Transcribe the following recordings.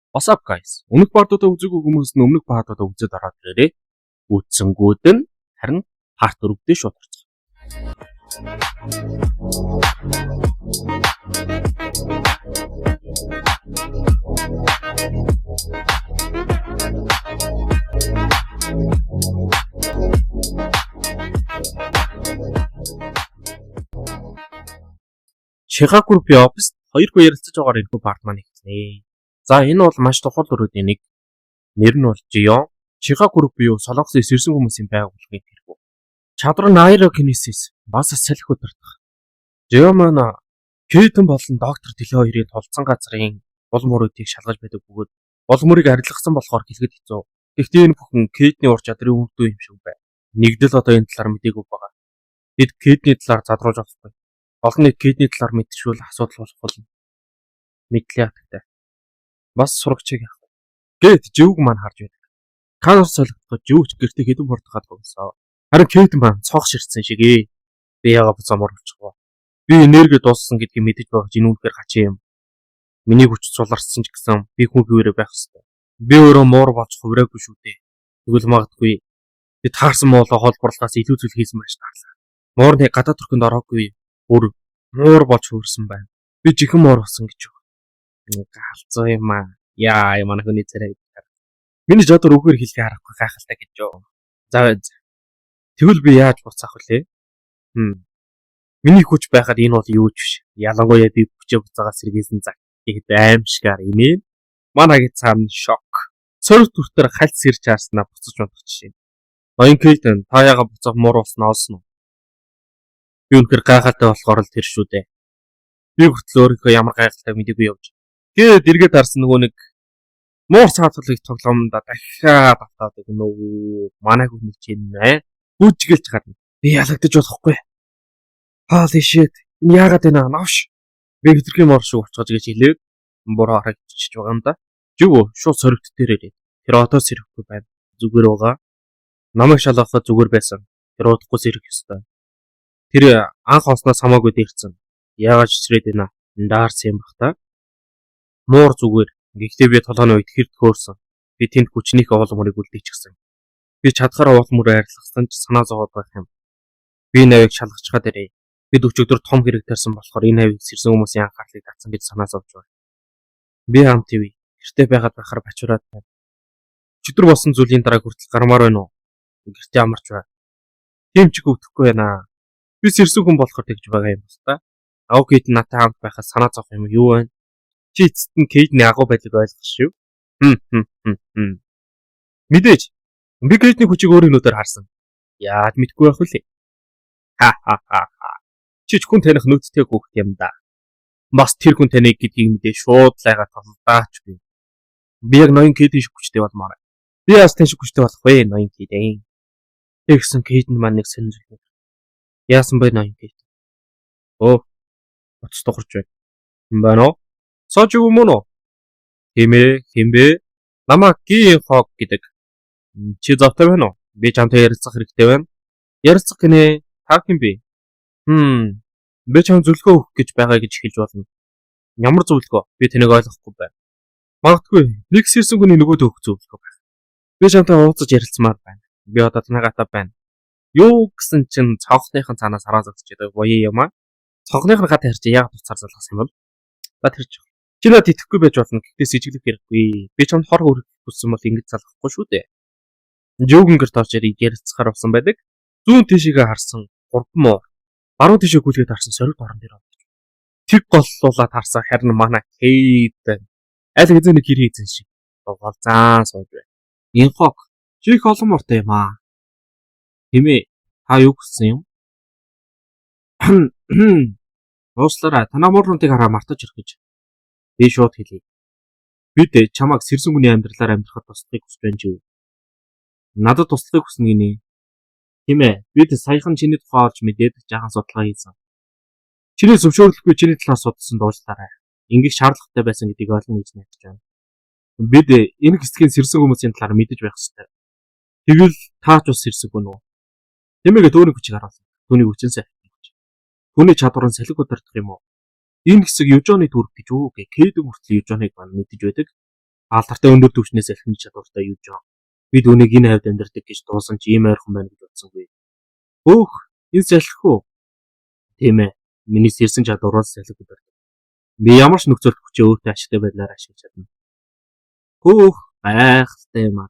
What's up guys? Өмнөх баадуудаа үзээгүй хүмүүс нь өмнөх баадуудаа үзээд ороод ирээрээ. Үзсэнгүүд нь харин part 4-д шууд орцгоо. Chicago Group Office 2 ярилцаж байгаагаар энэ part маань ихнэ. За энэ бол маш тухал өрөөдийн нэг. Нэр нь бол Jion. Chicago Group юу Солонгосын сэрсэн хүмүүсийн байгууллагын тэргүү. Чадвар нь аэрокинесис бас салхи удирдах. Jion маань Кейтэн болон доктор Дэлхий хоёрын тулцсан газрын булмөрүүдийг шалгаж байдаг бөгөөд булмөрийг арилгасан болохоор хэлэхэд хэцүү. Гэхдээ энэ бүхэн Кейтний ур чадрын өвдөө юм шиг байна. Нэгдэл одоо энэ талаар мдэггүй байгаа. Бид Кейтний талаар задруулж болохгүй. Олон нийт Кейтний талаар мэдчихвэл асуудал болох болно. Мэдлээ хатагтай. Бас сурагчийг яах вэ? Гэт живг маань харж байдаг. Канар солигдоход живч гэртээ хэдэн портохад гомсоо. Харин Кейтэн маань цонх ширсэн шиг ээ. Би яага буцаамаар болчихгоо. Би энерги дууссан гэдгийг мэдэж байгаа чинь үнэхээр гачи юм. Миний хүч суларсан ч гэсэн би хүн хөвөрөө байх ёстой. Би өөрөө муур болж хувраагүй шүү дээ. Тэгвэл магадгүй би таарсан моолоо холборлогоос илүү зүйл хийсэн байж таарлаа. Муурны гадаад төрхөнд ороогүй бүр муур болж хувирсан байна. Би жихэн муур болсон гэж байна. Галзуу юм аа. Яа, манай хүний царай. Миний жодор үгээр хэлхээ харахгүй гайхалтай гэж юу. За. Тэгвэл би яаж буцаах вүлээ? Миний хүч байхад энэ бол юу ч биш. Ялангуяа би хүчээ буцаагаа сэргээсэн цаг. Тэгэхэд аимшгаар инээ. Манагийн цаана шок. Сөрөг төртөр хальт сэрч харснаа буцаж унтах жишээ. Ноён Кейтэн та яага буцаах муур болсноо олсон уу? Би үнэхээр гайхалтай болохоор л тэр шүү дээ. Би хөтлөө өөрийнхөө ямар гайхалтай мэдээгүй явж. Тэгээд эргээд харсан нөгөө нэг муур цаатгалыг тоглоомд дахиад автаад өгнө. Манай хүн чинь нэ. Бүжгэлж гарна. Би ялагдаж болохгүй. Holy shit. Яагаад энэ навш? Би хитрхийн муур шиг болчихож гэж хэлээд буруу харагдчихж байгаа юм да. Жиг шууд соригт дээрээ. Тэр одоо сэрэхгүй байна. Зүгээр байгаа. Намайг шалгахад зүгээр байсан. Тэр удахгүй сэрэх ёстой. Тэр анх олсноос хамаагүй дээрцэн. Яагаад чичрээд байна? Даарсан юм бах та. Муур зүгээр. Гэхдээ би толгойн үед хэрд хөөрсөн. Би тэнд хүчнийхээ уулмөрийг үлдээчихсэн. Би чадхаараа уулмөрөө арилгасан ч санаа зовоод байх юм. Би навыг шалгачгаад ирээ. Бид өчигдөр том хэрэг тарьсан болохоор энэ навыг сэрсэн хүмүүсийн анхаарлыг татсан гэж санаа зовж байна. Би ам ТV. Гэртээ байгаад байхаар бачураад байна. Өчигдөр болсон зүйлийн дараа хүртэл гармаар байна уу? Гэртээ амарч байна. Тийм ч өвдөхгүй байна. Би сэрсэн хүн болохоор тэгж байгаа юм байна. Аукейт натаа хамт байхад санаа зовх юм юу вэ? Чи эцэст нь Кейтний агуу байдлыг ойлгох шүү. Мэдээж. Би Кейтний хүчийг өөрийн нүдээр харсан. Яаж мэдгүй байх вүлээ? Чи ч хүн таних нүдтэй хөөхт юм да. Бас тэр хүн таныг гэдгийг мэдээ шууд лайгаад толдаач би. Би яг ноён Кейтний шиг хүчтэй болмаар. Би бас тань шиг хүчтэй болох вэ ноён Кейтэн. Тэгсэн Кейтэн маань нэг сонир зүйл. Яасан бэ ноён Кейтэн? Оо. Оц тухарч байна. Байна уу? Сож юм уу? Химбэ? Намаа гийн хог гэдэг. Чи завтай байна уу? Би чамтай ярилцах хэрэгтэй байна. Ярилцах гинэ. Та хэм бэ? Би чам зөвлөгөө өгөх гэж байгаа гэж хэлж болно. Ямар зөвлөгөө? Би тэнийг ойлгохгүй байна. Магадгүй нэг сэрсэн хүний нөгөөд өгөх зөвлөгөө байх. Би чамтай уулзаж ярилцмаар байна. Би одоо танаагатай байна. Юу гэсэн чинь цонхныхын цаанаас хараа зогсож байдаг боёо юм аа. Цонхныхын хат харж яг туцаар залгасан юм бол. Бат хэрч. Чи надад итгэхгүй байж болно. Гэхдээ сэжиглэх хэрэггүй. Би чамд хор хөрөх хүссэн бол ингэж залгахгүй шүү дээ. Жөөгөн гэрт орж ярилцахаар болсон байдаг. Зүүн тийшээгээ харсан 3 муу. Баруун тийшээ гүйлгээд харсан сориг орон дээр байна. Тэг голлуулаад харсан харин манай Кейтэн. Аль хэзээ нэг хэр хийсэн шиг. Голзаан сууж байна. Энэ хог чи их олон мортой юм аа. Хэмээ. Та юу гэсэн юм? Ууслаарай. Танаа муурнуудыг хараа мартаж ирэх гэж. Би шууд хэлье. Бид чамайг сэрсэн хүний амьдралаар амьдрахад туслахыг хүсэж байна чи юу? Надад туслахыг хүснэ гинэ. Тийм ээ. Бид саяхан чиний тухай олж мэдээд жаахан судалгаа хийсэн. Чиний зөвшөөрлөхгүй чиний талаар судалсан дуучлаарай. Ингээд шаардлагатай байсан гэдгийг ойлгоно гэж найдаж байна. Бид энэ хэсгийн сэрсэн хүмүүсийн талаар мэдэж байх ёстой. Тэгвэл таач бас сэрсэн хүн үү? Тэмээгээ төвний хүчийг харуулсан. Түүний хүчин сайн. Түүний чадвар нь салхи удирдах юм уу? Энэ хэсэг Южоны төрөг гэж үү гэ Кейтэн хүртэл Южоныг маань мэдэж байдаг. Алдартай өндөр түвшнээс салхины чадвартай юу жоо. Бид үнийг энэ хавьд амьдардаг гэж дуусан ч ийм ойрхон байна гэж бодсонгүй. Өөх, энэ салхи уу? Тийм ээ. Миний сэрсэн чадвараас салхи барьдаг. Би ямар ч нөхцөлд хүчээ өөртөө ашигтай байдлаар ашиглаж чадна. Хөөх, гайхалтай юм аа.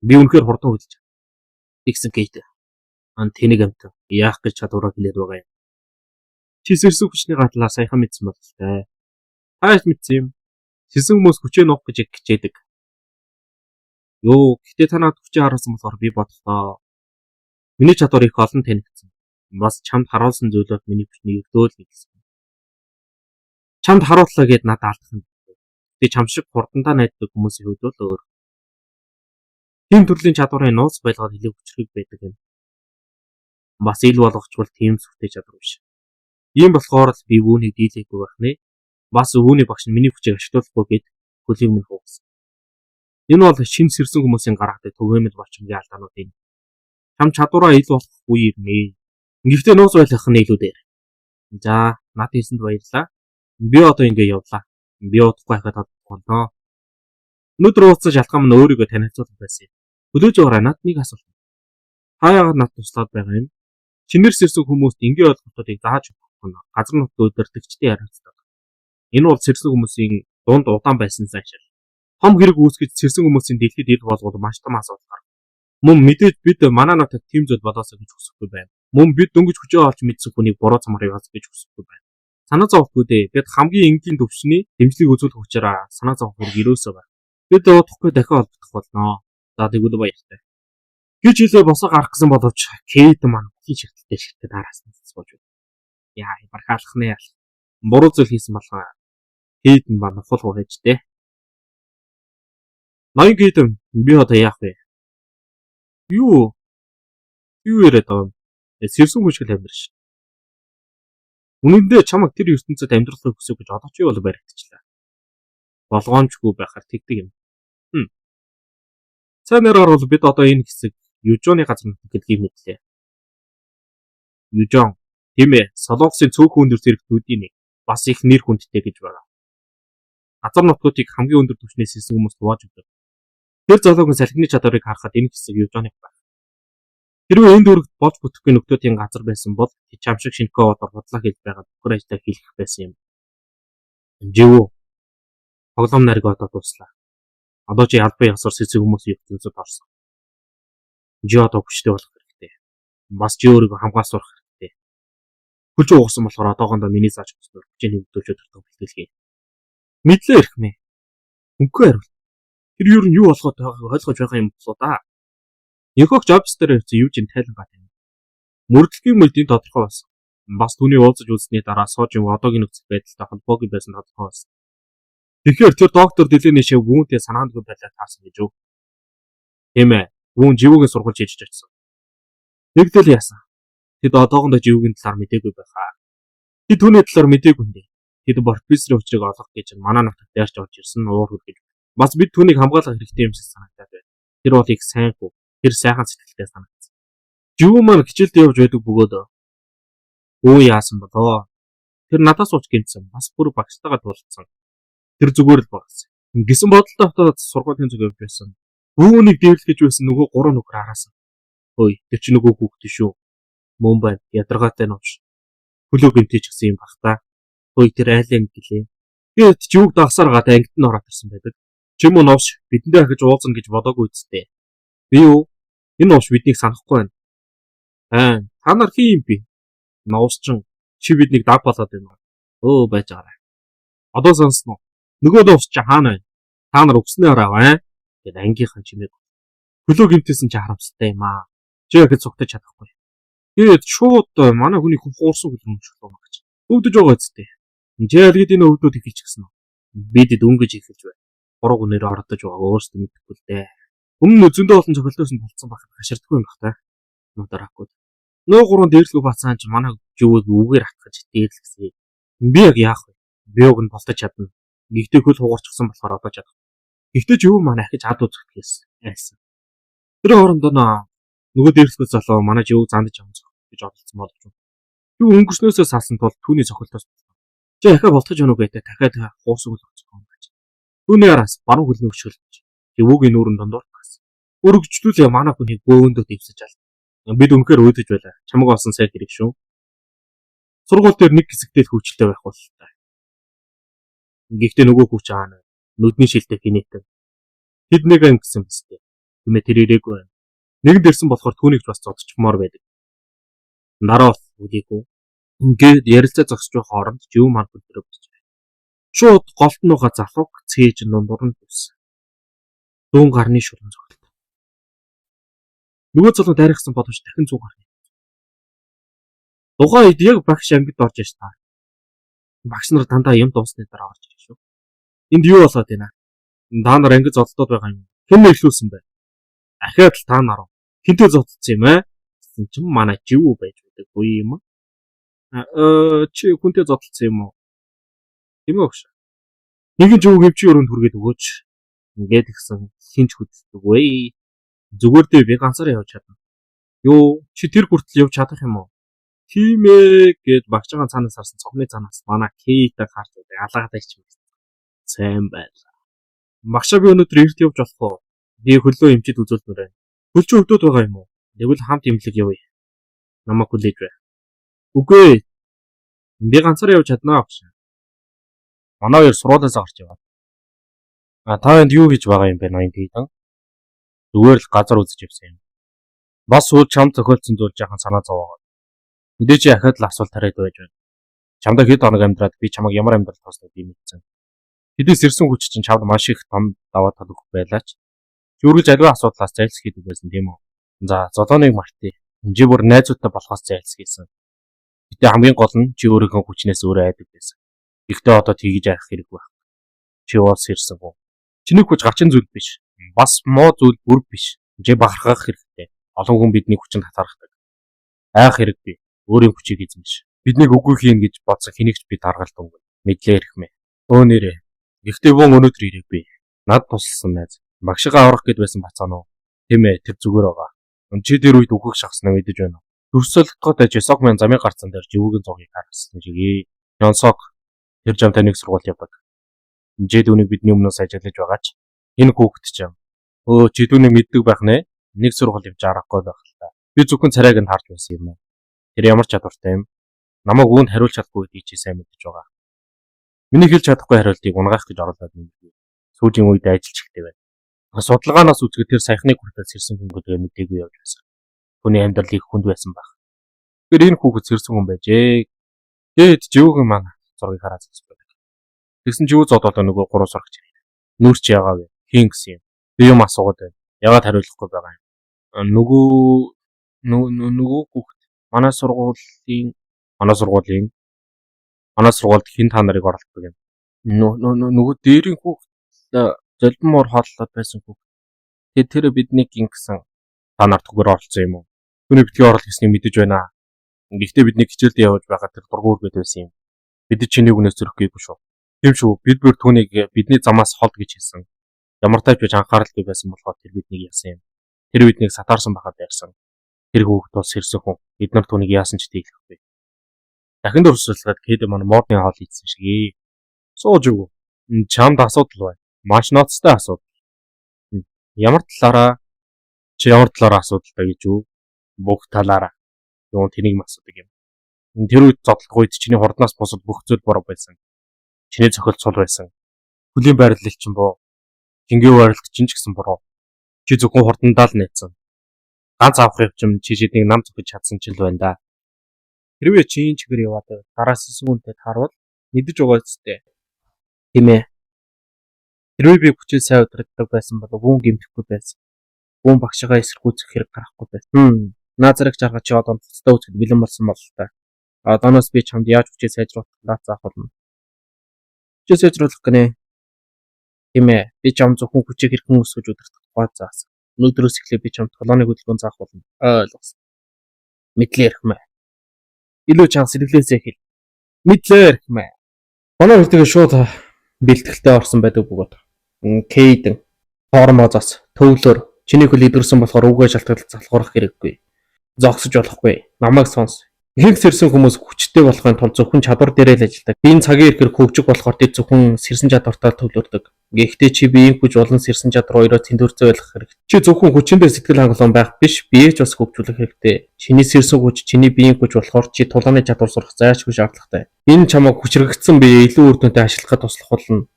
Би үнэхээр хурдан хөдөлж чадна. Тэгсэн Кейт. Тэнийг амт яах гэж чадвараа хэлээд байгаа юм. Чи сэрсэн хүчний гатлаа саяхан мэдсэн бололтой. Хайж мэдсэн юм. Сэрсэн хүмүүс хүчээ нуух гэж хичээдэг. Йоо, гэтээ танаад хүчээ харуулсан болохоор би бодлоо. Миний чадвар их олон танигдсан. Бас чамд харуулсан зүйлүүд миний хүчний өгдөөл нэгсэн. Чамд харууллаа гэд надад алдах юм. Гэтээ чам шиг хурдандаа найддаг хүмүүсийн хувьд бол өөр. Тийм төрлийн чадварын нууц байлгаад илүү хүчрэг байдаг юм. Бас ил болгоч бол тийм сүртэй чадвар биш. Ийм болохоор л би үүнийг дийлээгүй байх нэ. Бас өвөөний багш нь миний хүчийг ашиглахгүй гэд хөлийг минь хуугсан. Энэ бол шинэ сэрсэн хүмүүсийн гаргадаг түгээмэл болчмгийн алдаанууд юм. Чам чадвараа ил болох үе ирнэ. Гэхдээ нууц байлгах нь илүү дээр. За, над хэлсэнд баярлалаа. Би одоо ингэ явлаа. Би удахгүй хахад бодгоноо. Өнөөдөр уулзсан шалтгаан нь өөрийгөө танилцуулах байсан юм. Хөлөөж яваарай, над нэг асуулт. Та яагаад над туслаад байгаа юм? Чинээр сэрсэн хүмүүст ингээ ойлголтуудыг зааж өгөх нь газар нутгийн удирдагчдын хариуцлага. Энэ бол сэрсэн хүмүүсийн дунд удаан байсан сайшаал. Том хэрэг үүсгэж сэрсэн хүмүүсийн дэлхийд ил болгоод маш том асуудал гарав. Мөн мэдээж бид манай надад тийм зүйл болоосоо гэж хүсэхгүй байна. Мөн бид дөнгөж хүчээ олж мэдсэн хүнийг буруу замаар явуулах гэж хүсэхгүй байна. Санаа зовхгүй дээ. Бид хамгийн энгийн төвчний дэмжлэг үзүүлэх учраас санаа зовх хэрэг ирөөсөө байна. Бид удахгүй дахин олбох болно. За тэгвэл баяртай. Гэж хэлээ босоо гарах гэсэн боловч Кейт маань хий шигтэлтэй шигтээ дараасан сууж байна. Яа, бархаалах нэ. Буруу зүйл хийсэн болохоо Кейт нь ба нохолгоо хайжтэй. Ноён Кейт би одоо яах вэ? Юу яриад байгаа юм? Сэрсэн хүч хэл амьдраш. Үнэндээ чамаг тэр ертөнцид амьдрахыг хүсэж гэж одоо ч юу бол баригдчихлаа. Болгоомжгүй байхаар тэгдэг юм. Цаанаар бол бид одоо энэ хэсэг Южоны газар нутаг гэдгийг мэдлээ. Южон тийм ээ, Солонгосын цөөхөн өндөр зэрэгтүүдийн нэг бас их нэр хүндтэй гэж байна. Газар нутгуудыг хамгийн өндөр түвшнээс хэлсэн хүмүүс хувааж өгдөг. Тэр залуугийн салхины чадварыг харахад энэ хэсэг Южоны байна. Хэрвээ энэ дүүрэгт болж бүтэхгүй нөхдүүдийн газар байсан бол чам шиг шинэхүү одоор бодлоо хэлж байгаа бүхэр ажлаа хийх байсан юм. Живүү. Тоглоом нариг одоо дуслаа. Одоо чи албан ёсоор сэцэг хүмүүсийн ертөнцид орсон. Жи одоо хүчтэй болох хэрэгтэй. Бас чи өөрийгөө хамгаалах хэрэгтэй. Хүч угсан болохоор одоогондоо миний зааж өгснөөр хүчний хөдөлгөөд төртөг бэлтгэлгээ. Мэдлээ ирэх нэ. Үгүй хариулт. Тэр юу нь юу болоход байгааг ойлгож байгаа юм болоо да. Йохог Жобс дээр ирсэн юу ч юм тайлбар байна. Мөрдлөгийн мэдийн тодорхой болсон. Бас түүний уулзаж үзсний дараа соожин одоогийн нөхцөл байдалтай холбоогүй байсан тодорхой болсон. Тэгэхээр тэр доктор Дэлэний шив гүнтэй санаандгүй байлаа таасан гэж юу? Тийм ээ. Гүн живүүгийн сургууль хийж очсон. Нэгдэл яасан. Тэд одоогондоо живүүгийн талаар мэдээгүй байхаа. Тэд түүний талаар мэдээгүй юм дээ. Тэд профессорын учрыг олох гэж манай нутагт дайрч орж ирсэн уур хүргэж. Бас бид түүнийг хамгаалах хэрэгтэй юм шиг санагдаад байна. Тэр бол их сайн хүү. Тэр сайхан сэтгэлтэй санагдсан. Живүү маань хичээлд явж байдаг бөгөөд өө яасан болоо. Тэр надаас ууч гинцэн. Бас бүр багштайгаа туулцсан. Тэр зүгээр л багсан. Гисэн бодолтой хотод сургуулийн зүг явж байсан. Үүнийг дэвлэж байсан нөгөө гурван нөхөр хараасан. Ой, тэр чи нөгөө хүүхдээ шүү. Мөн байна. Ядаргаатай нууш. Хөлөө гэмтэж гисэн юм бах та. Ой, тэр айлын гэлээ. Тэгээд чи юуг дагсаар гад ангид нь ороод ирсэн байдаг. Чи мөн нууш бидэндээ ахиж уулзна гэж бодоогүй үсттэй. Би юу? Энэ нууш биднийг санахгүй байна. Та нар хин юм бэ? Нуусчин чи биднийг даг болоод байна. Өө байж байгаарай. Одоо сонсноо. Нөгөө нуус чи хаана байна? Та нар өгснөө ороо гэд ангийнхан чимээг. Хөлөө гимтээсэн чи харамсалтай юм аа. Чи яхэд цугтаж чадахгүй. Тэгээд шууд манай хүний хуурсан хөлөө мөчлөө маа гэж. Өвдөж байгаа үсттэй. Чи алгид энэ өвдүүд ихэлж гисэн үү? Бид дөнгөж ихэлж байна. Гурав гүнээр ордож байгаа өөрсдөө мэдэхгүй л дээ. Өмнө зөндөө олон цохилтоос нь болцсон байх хаширдаггүй юм бах та. Нударахгүй. Нөө гурван дээрлгүй бацаан чи манай живөөг үгээр хатгаж дээрлгсэн. Би яг яах вэ? Би уг нь болтож чадна. Нэгдээ хөл хугарчихсан болохоор одоо чадах. Гэхдээ живөө маань ахиж ад үзэх гэсэн. Тэр хоорондоо нөгөө дээрлгүй залуу манай живөөг зандаж авах гэж оролцсон боловч. Юу өнгөрснөөсөө салсан тул түүний цохилтоос. Чи ахаа болтож өгнө гэдэг дахиад хуусан үл өгсөн юм байна. Түүний араас баруун хөлний өшгөлж өвөгийн нүүрэн дондор тагсан. Өргөжлүүлээ манай хүнийг бөөндөө дэвсэж аль. Бид үнэхээр өөдөж байлаа. Чамаг олсон сайн хэрэг шүү. Сургууль дээр нэг хэсэгтэй л хөвчлөлтэй байх болтой. Гэхдээ нөгөө хүч аана. Нүдний шилдэг хинэтэн. Тэд нэг анги гэсэн бистэй. Тэмээ тэр ирээгүй байна. Нэгд ирсэн болохоор түүнийг ч бас зодчмоор байдаг. Дараа бол үлээгүй. Ингээд ярилцаа зогсож байх хооронд жив мар бүлдрээ босч байна. Шууд голтнууга залууг цээж дундуур нь төс. Дүүн гарны шулан зогт. Нөгөө залуу дайрахсан бодож дахин 100 гарна. Тухайн үед яг багш ангид орж иж таа. Багш нар дандаа юм дуусны дараа орж ирэх шүү. Энд юу болоод байна? Та нар ангид зодтоод байгаа юм. Хэн нэрлүүлсэн бэ? Ахаад л та нар. Хинтээ зодтсон юм аа? Гэсэн чинь манай жив байж байдаг үе юм. Чи хүнтэй зодтолсон юм уу? Тийм үү гэж. Нэгэн жив хөвчийн өрөөнд хүргээд өгөөч. Ингээд гисэн хинч хөдөлдөг вэ? Зүгээр дээ би ганцаараа явж чадна. Юу чи тэр хүртэл явж чадах юм уу? Тийм ээ гэд багчаагаа цаанаас харсан цогны цаанаас манай кейтэй харж байдаг алгаатай ч юм. Сайн байлаа. Багшаа би өнөөдөр эрт явж болох уу? Би хөлөө эмчид үзүүлмээр байна. Хөлчөө өвдөд байгаа юм уу? Тэгвэл хамт имлэг явъя. Намайг хүлээж бай. Үгүй. Би ганцаараа явж чаднаа багш. Манай хоёр сургуулиас гарч яваад. Та энд юу хийж байгаа юм бэ ноён тийдэн? Зүгээр л газар үзэж явсан юм. Бас сүүл чам зохиолцсон зүйл жаахан санаа зовоогоо. Мэдээж ахаад л асуулт тариад байж байна. Чамдаа хэд хоног амьдраад би чамайг ямар амьдрал тоосноо би мэдсэн. Хэдээс ирсэн хүч чинь чамд маш их том даваа тал өгөх байлаач. Чи үргэлж аливаа асуудлаас зайлс хийдэг байсан тийм үү? За, золооныг мартъя. Чи бүр найзуудтай болохоос зайлс хийсэн. Гэтэ хамгийн гол нь чи өөрийнхөө хүчнээс өөрөө айдаг байсан. Гэхдээ одоо тгийж арах хэрэг байх. Чи уус ирсэн гоо. Чиний хүч гачин зүйл биш. Бас муу зүйл бүр биш. Чи бахархах хэрэгтэй. Олон хүн бидний хүчинд татархдаг. Айх хэрэггүй. Өөрийн хүчийг эзэн биш. Биднийг үгүй хийн гэж бодсон хэнийгч бид аргалтгүй. Мэдлээ ирэхмэ. Өө нэрээ. Гэхдээ бон өнөөдөр ирээгүй. Над тусалсан найз. Багшигаа аврах гэд байсан бацаануу. Тийм ээ, тэр зүгээр байгаа. Чи тэр үед үхэх шахснаа мэдэж байна уу? Төрсөлтгоод аж сог мэн замын гарцан дээр живүүгийн зогийг харсан шигээ. Ёнсог тэр жамтай нэг сургууль явдаг. Жид үнийг бидний өмнөөс ажиллаж байгаа ч энэ хүүхэд ч юм. Чи түүнийг мэддэг байх нэ? Нэг сургууль явж арахгүй байх л та. Би зөвхөн царайг нь харж байсан юм байна. Тэр ямар чадвартай юм? Намайг үүнд хариулж чадахгүй гэдгийг чи сайн мэдэж байгаа. Миний хэлж чадахгүй хариултыг унгаах гэж оруулаад мэдээ. Сүүлийн үед ажиллаж ихтэй байна. Судалгаанаас үзэхэд тэр саяхны хүртэл сэрсэн хүн гэдгээ мэдээгүй явж байсан. Түүний амьдралыг хүнд байсан байх. Тэр энэ хүүхэд сэрсэн хүн байжээ. Тэгэд живүүгийн маань зургийг хараад зогсов. Тэгсэн чи юу зодолоо нөгөө гурав сурагч ирээ. Нүрч яагаа вэ? Хийн гэсэн юм. Би юм асуугаад байна. Яагаад хариулахгүй байгаа юм? Нөгөө хүүхэд манай сургуульд хин та нарыг оролцдог юм. Нөгөө дээрийн хүүхэд золбимоор хооллоод байсан хүүхэд. Тэр бидний гингсэн та нарт түгээр оролцсон юм уу? Түүний битгий орол гэснийг мэдэж байна. Гэхдээ бидний хичээлд явж байгаа тэр дургуур гээд байсан юм. Бид чиний үгнээс зөрөхгүй шүү. Тийм шүү. Бид бүр түүнийг бидний замаас холд гэж хэлсэн. Ямар тач бич анхааралгүй байсан болохоор тэр биднийг яасан юм. Тэр биднийг сатаарсан байхад ярьсан. Тэр хүүхэд бол сэрсэн хүн. Бид нар түүнийг яасан ч дийлэхгүй. Дахин дурсуулгаад кэд манай модны хоол ийдсэн шигээ. Сууж өгөө. Чамд асуудал байна. Маш ноцтой асуудал. Ямар талаараа асуудалтай гэж үү? Бүх талаараа. Юу тэнийг асуудаг юм. Тэр үед зодлох үед чиний хурднаас бусад бүх зүйл буруу байсан. Чиний цохилт сул байсан. Хөлийн байрлал чинь боо. Жингээ байрлал чинь ч гэсэн буруу. Чи зөвхөн хурдандаа л нээсэн. Ганц авах явчим чи шиднийг нам зөхөж чадсан ч л байна да. Хэрвээ чи энэ чигээр яваад дараас сүгүнтэй таарвал мэдэж байгаа зүтэй. Тийм ээ. Хэрвээ би хүчээ сайн удирддаг байсан бол гүн гэмтэхгүй байсан. Гүн багшигаа эсэргүүцэх хэрэг гарахгүй байсан. Наазарыг чаргаж чи одоо цэцтэй үзэхэд бэлэн болсон бол та. Одооноос би чамд яаж хүчээ сайжруулах талаар заах болно. Хүчээ сайжруулах гинэ. Тийм ээ. Би чам зөвхөн хүчийг хэрхэн өсгөж удирдах тухай заасан. Өнөөдрөөс эхлээд би чамд толооны хөдөлгөөн заах болно. Ойлгосон. Мэдлээ ярихмаа. Илүү чанга сэргэлээсээ хэл. Мэдлээ ярихмаа. Манай хоёр тэгээ шууд бэлтгэлтэй орсон байдаг бөгөөд. Кейдэн формозоос төвлөр чиний хөл идэрсэн болохоор үгээ шалтгаалж залхуурах хэрэггүй. Зогсож болохгүй. Намайг сонс. Ихэнх сэрсэн хүмүүс хүчтэй болохын тулд зөвхөн чадвар дээрээ л ажилладаг. Би энэ цагийн эрхээр хөгжих болохоор тэд зөвхөн сэрсэн чадвартаа төвлөрдөг. Гэхдээ чи биеийн хүч болон сэрсэн чадвар хоёроо тэнцвэрзээ байх хэрэгтэй. Чи зөвхөн хүчиндээ сэтгэл хангалуун байх биш, биеэж бас хөгжүүлэх хэрэгтэй. Чиний сэрсэн хүч, чиний биеийн хүч болохоор чи тулааны чадвар сурах зайлшгүй шаардлагатай. Энэ чамайг хүчрэгдсэн бие илүү үр дүнтэй ашиглахад туслах болно.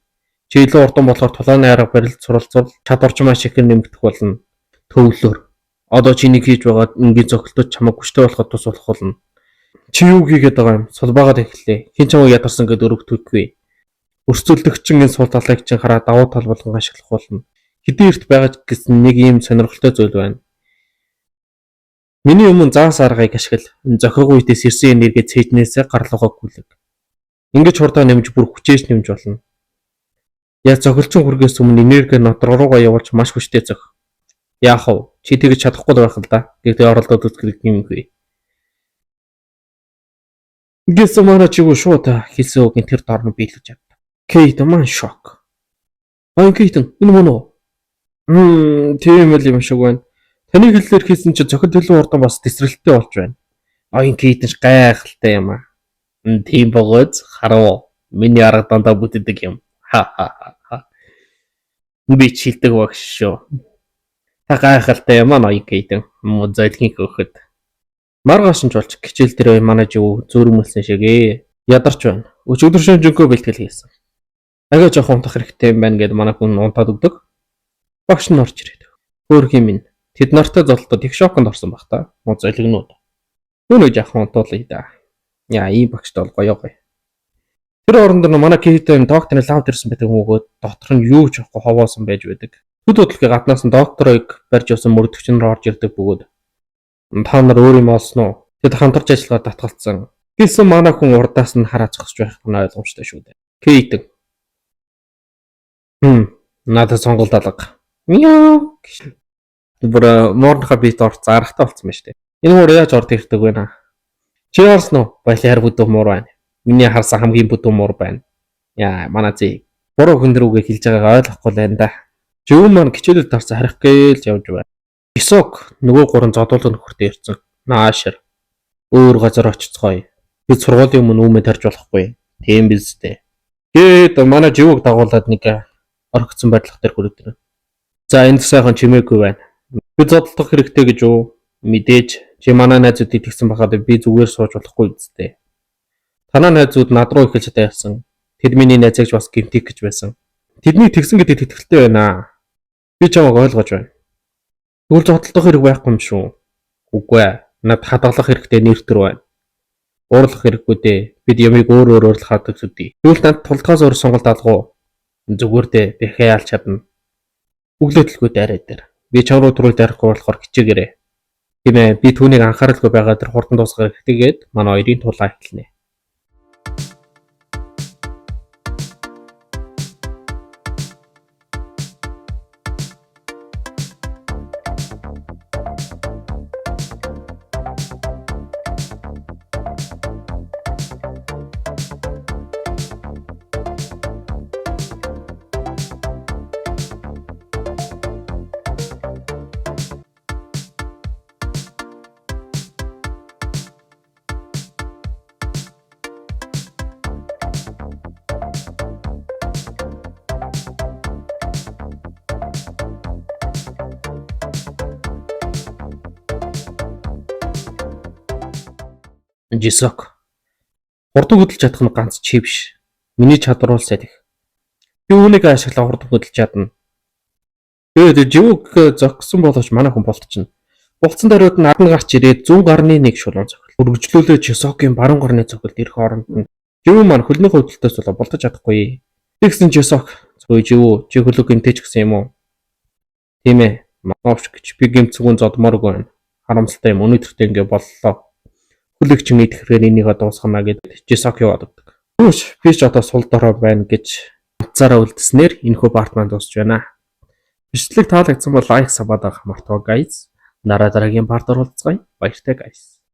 Чи илүү урдан болохоор тулааны арга барилд суралцвал чадварч маш ихээр нэмэгдэх болно. Төвлөр. Одоо чиний хийж байгаа энгийн зохилтод чамайг хүчтэй болоход тус болох болно. Чи юу хийгээд байгаа юм? Сулбаагаад эхэллээ. Хин чамайг ядарсан гэдээ өргөдөггүй. Өрсөлдөгчин энэ сул талыг чинь хараа давуу тал болгон ашиглах болно. Хэдийн эрт байгаа гэсэн нэг ийм сонирхолтой зүйл байна. Миний өмнө заас аргыг ашигла. Зохиог үедээ сэрсэн энерги цээжнээсээ гарлуугаа гүйлэг. Ингэж хурдаа нэмж бүр хүчээж нэмж болно. Яг зохилчин хүргээс өмнө энерги нотор руугаа явуулж маш хүчтэй зөх. Яах вэ? Чи тэгж чадахгүй байх л да. Гэхдээ оролдоод үзэх юмгүй. Гэсэн манай чиг шууд хэлсэн үгийн тэр дорн биелэж чаддаг. Кейт маань шок. Кейтэн энэ мөн үү? Тийм л юм шиг байна. Таны хэллээр хийсэн чи зохид төлөв урдан бас тесрэлттэй болж байна. Кейтэн гайхалтай юм аа. Тийм богоц харав. Миний арга дандаа бүтдэг юм. Би чилдэг багш шүү. Та гайхалтай юм аа Кейтэн. Муу зайлхийн хөөхөд. Маргааш нь болж хичээл дээр манай жив зөрмөлсөн шигээ. Ядарч байна. Өчигдөр шөнжөнгөө бэлтгэл хийсэн. Агай жоох унтах хэрэгтэй юм байна гэд манай хүн унтаад өгдөг. Багш нь орж ирээд. Хөөрхий минь. Тэд нартай золтод их шоконд орсон баг та. Муу золигнууд. Нүг яах унтуулъя да. Яа ийм багштай бол гоё. Тэр оронд нь манай кейтэн докторын лавд ирсэн байдаг хүмүүгөө дотор нь юу ч авахгүй ховоосон байж байдаг. Төд хөдөлгөөний гаднаас нь докторыг барьж явсан мөрдөгч нар орж ирдэг бөгөөд та нар өөр юм олсон уу? Тэд хамтарч ажиллагаа татгалцсан. Гэсэн манай хүн урдаас нь хараа зогсож байх нь ойлгомжтой шүү дээ. Кейтэн. Надад сонголт алга. Мяу. Бүр моорнохоо бит орц зарахтаа болсон байна шүү дээ. Энэ мөр яаж орд ирдэг вэ наа? Чи харсан уу? Баялаар бүдүү муур байна. Миний харсан хамгийн бүдүү муур байна. Яа, манай зээ. Буруу хүн дөрүүгээ хэлж байгаагаа ойлгохгүй л байна да. Жив маань хичээлд тарцсан харих гээл явж байна. Исок нөгөө гурван зодуулгын нөхөртэй ирсэн. Наашир. Өөр газар очицгоё. Бид сургуулийн өмнө үүмэ тарж болохгүй. Тийм биз дээ. Гээд манай живог дагуулад нэг орхигдсон байдлах дээр хүрээд. За энд сайхан чимээгүй байна. Би зодтолдох хэрэгтэй гэж юу? Мэдээж чи манай найзуудыг тэгсэн байхад би зүгээр сууж болохгүй үсттэй. Танаа найзууд над руу ихэлж дайсан. Тэд миний найзаагч бас гимтих гэж байсан. Тэдний тэгсэн гэдэгт итгэлтэй байна. Би чамайг ойлгож байна. Тэгвэл зодтолдох хэрэг байхгүй юм шүү. Үгүй ээ. Над хадгалах хэрэгтэй нэр төр байна. Уурлах хэрэггүй дээ. Бид ямиг өөрөөр л хаадаг зүдий. Тэгвэл танд тултгаас өөр сонголт алгуу. Зүгээр дээ. Би хаяалж чадна. Өглөөдөлгүй дайраа дээр. Би чам руу түрүүл дайрахгүй болохоор хичээгээрэй. Тийм ээ. Би түүнийг анхааралгүй байгаа тэр хурдан дуусгах хэрэгтэйгээд манай хоёрын тулаа эхэлнэ. Жисок. Хурдан хөдөлж чадах нь ганц чи биш. Миний чадвар бол салхи. Би үүнийг ашиглаа хурдан хөдөлж чадна. Тэгээд живг зогсон боловч манай хүн болтчихно. Болцсон даруйд нь адна гарч ирээд 100 гарны 1 шулуун цохил. Үргэлжлүүлээ Жисокийн баруун гарны цохилд ирэх оронд нь жив маань хөлний хөдөлтөөс болоо болтож чадахгүй. Тэгсэн Жисок зөө жив чи хөлөг гэмтэж гисэн юм уу? Тийм ээ. Маавч гэж би гэмцгүүн зодмооргүй байна. Харамсалтай юм. Өнөөдөртөө ингэ боллоо. Хүлэгч мэдрэхээр энийгээ дуусгана гэд Жисок яваад өгдөг. Түүш би ч одоо сул дорой байна гэж ганцаараа үлдснээр энэхүү парт маань дуусч байна. Бичлэг таалагдсан бол лайк сабаад авах мартаа guys. Дараа дараагийн парт оролцгаая. Баяртай guys.